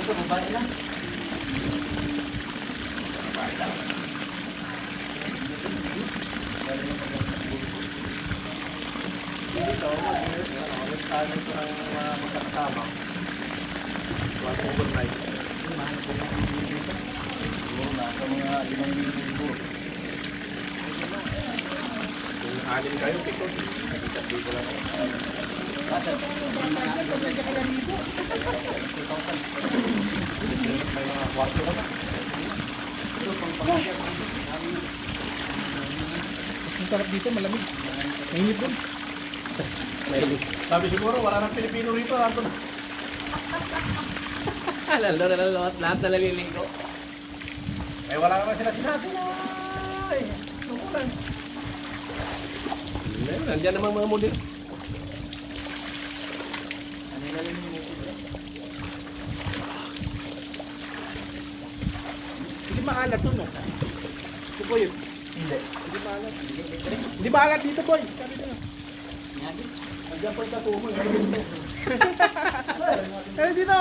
ito, babae lang. Dito, nagtalo ito ng mga magkakasama. One overnight. Mahal po na dito. Oo, nasa mga 5,000. Kung alin kayo, pito. Nagkakasama ko lang. May mga kwarto ko na. Ang sarap dito, malamig. Mainit doon. Sabi siguro, wala nang Pilipino rito. Lahat na nalilingko. Eh, wala naman sila sinabi na. Ay, nukulan. Nandiyan naman mga model. Ano na rin yung model? Hindi maalat to, no? Ito po yun. Hindi. Hindi maalat. Hindi maalat dito, boy. Sabi na. Nandiyan po sa tumo. Eh, dito!